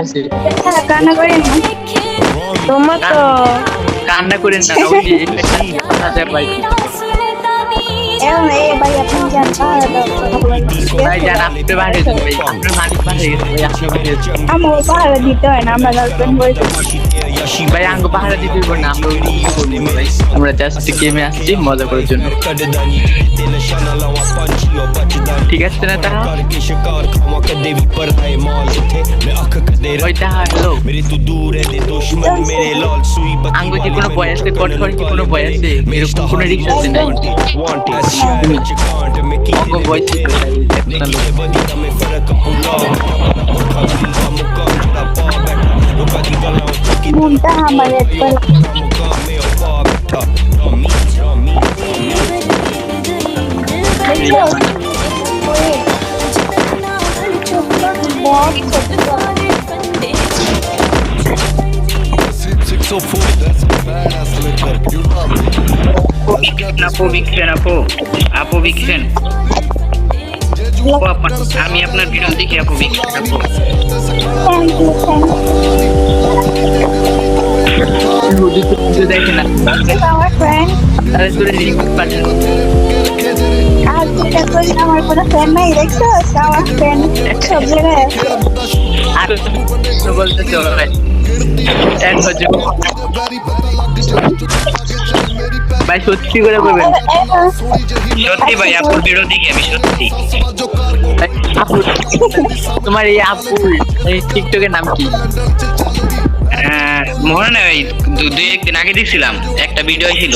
আছে। কান্না করেন না তোমার তো কান্না করেন না, ওই যে এটা ভাই। এখন এই ভাই আপনি যান পাহাড়ে কথা বলেন ভাই জান আপনি বাইরে যান ভাই, আপনার মালিক বাইরে গেছে ভাই, আপনি বাইরে যান। আমার পাহাড়ে দিতে হয় না, আমরা গার্লফ্রেন্ড বলতে ভাই আঙ্গ পাহাড়ে দিতে হইব না, আমরা কি করবো ভাই, আমরা জাস্ট গেমে আসছি মজা করার জন্য। ঠিক আছে না তারা ওইটা হ্যালো আঙ্গ কি কোনো বয়সে কট করে কি কোনো বয়সে এরকম কোনো রিক্স আছে নাই অঙ্গ বয়সে মনটা আমার একবার আমি আপনার ভিডিও দেখি আপু বিক্রেন আপু। দেখে না আমার ফ্রেন্ড তাহলে তোর রিক্স পাঠান আর যেটা করি আমার কোনো ফ্রেন্ড নাই, দেখছো আমার ফ্রেন্ড সব জায়গায় আর বলতে চলো ভাই এক হচ্ছে ভাই সত্যি করে বলবেন সত্যি ভাই আপুর ভিডিও দেখি আমি সত্যি। আপু তোমার এই আপু এই টিকটকের নাম কি? মনে নাই দুই একদিন আগে দেখছিলাম একটা ভিডিও ছিল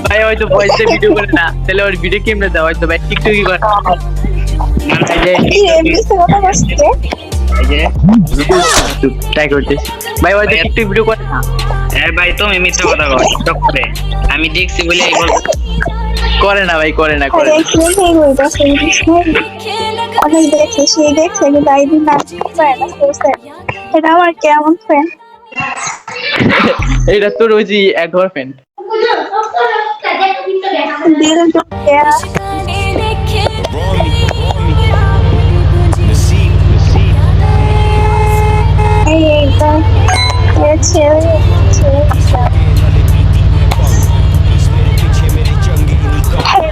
ভাই হয়তো ভয়েসে ভিডিও করে না, তাহলে ওর ভিডিও কেমনে দাও হয়তো ভাই টিকটকই করে ট্রাই করতেছি ভাই হয়তো টিকটক ভিডিও করে না। হ্যাঁ ভাই তুমি মিথ্যা কথা বলো টিকটক করে, আমি দেখছি বলে এই বল করে না ভাই করে না অনেক দেখছে সে দেখছে কিন্তু আইডি না এটা আমার কেমন ফ্রেন্ড এটা তোর ওই যে একবার ফ্রেন্ড দিল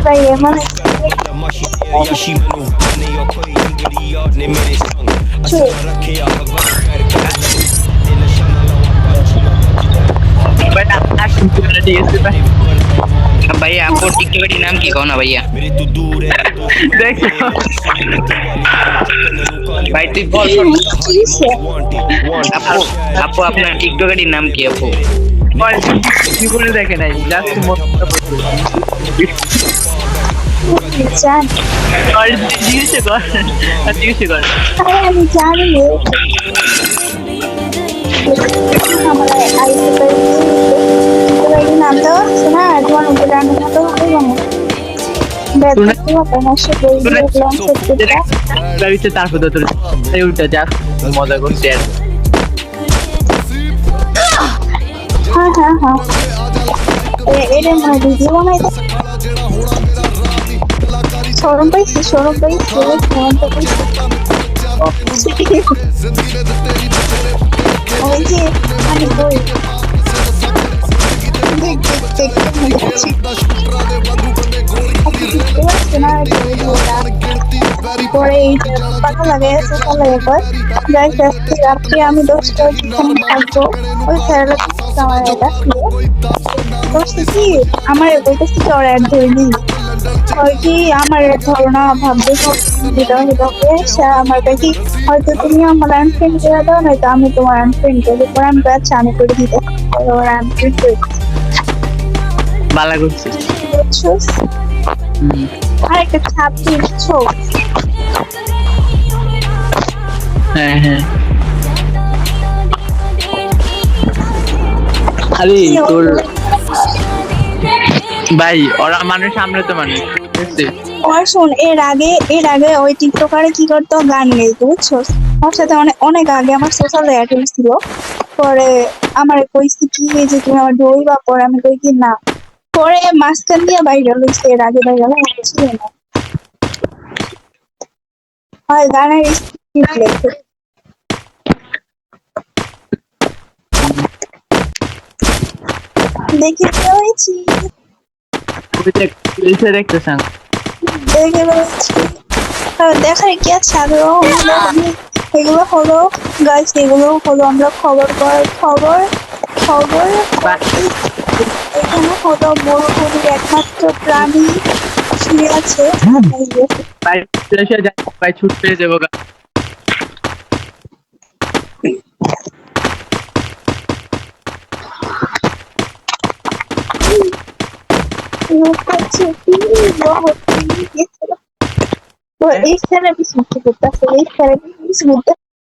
ভাই মানে ভাইয়া আপুর টিকটকের নাম কি কও না ভাইয়া? ভাই তুই বল আপু আপু আপনার টিকটকের নাম কি আপু? কি করে দেখে নাই জাস্ট জান জিজ্ঞেস কর জিজ্ঞেস কর আমি জানি আমার আইডি নাম তো শোনা তোমার উদাহরণের মতো হয়ে গেল তারপর তোর উল্টা যা মজা করতে আর হ্যাঁ হ্যাঁ হ্যাঁ এটা মানে ভিডিও বানাইতে শরম পাইছি ওই যে মানে বই পরে পাতা লাগে রাত্রে আমি 10টা থাকবো ওই খেলা আমার এটা কি আমার বইতেছি চড় এক ধরনি হয় কি আমার ধারণা ভাববে সে আমার কি হয়তো তুমি আমার আনফ্রেন্ড করে দাও নয়তো আমি তোমার আনফ্রেন্ড করে পরে আমি আচ্ছা আমি করে দিতে আনফ্রেন্ড করে বালা করছিস বুঝছস আরেকটা ছাপ দিচ্ছো হ্যাঁ হ্যাঁ আরে তোর ভাই ওরা মানুষ আমরা তো মানুষ আর শোন এর আগে ওই টিকটকারে কি করতো গান গাইতো বুঝছস ওর সাথে অনেক আগে আমার সোশ্যাল অ্যাড হয়েছিল পরে আমার কইছি কি যে তুমি আমার দইবা পরে আমি কই কি না পরে মাঝখান দিয়ে ভাইরাল হয়েছে এর আগে ভাইরাল হয়েছিল না আর গানের স্ক্রিপ্ট লেখে। দেখে রয়েছি, এসে দেখতেছেন দেখে রয়েছি। দেখার কি আছে আগ্রহ হলো এগুলো হলো গাছ, এগুলো হলো আমরা খবর খবর খবর এখানে হলো মরুভূমির একমাত্র প্রাণী শুয়ে আছে। এই যে, ভাই এসে যাই ভাই ছুটতে যাবো গা। হচ্ছে কি এই ছেলে বিস্কুট করতেছে, এই ছেলে বিস্কুট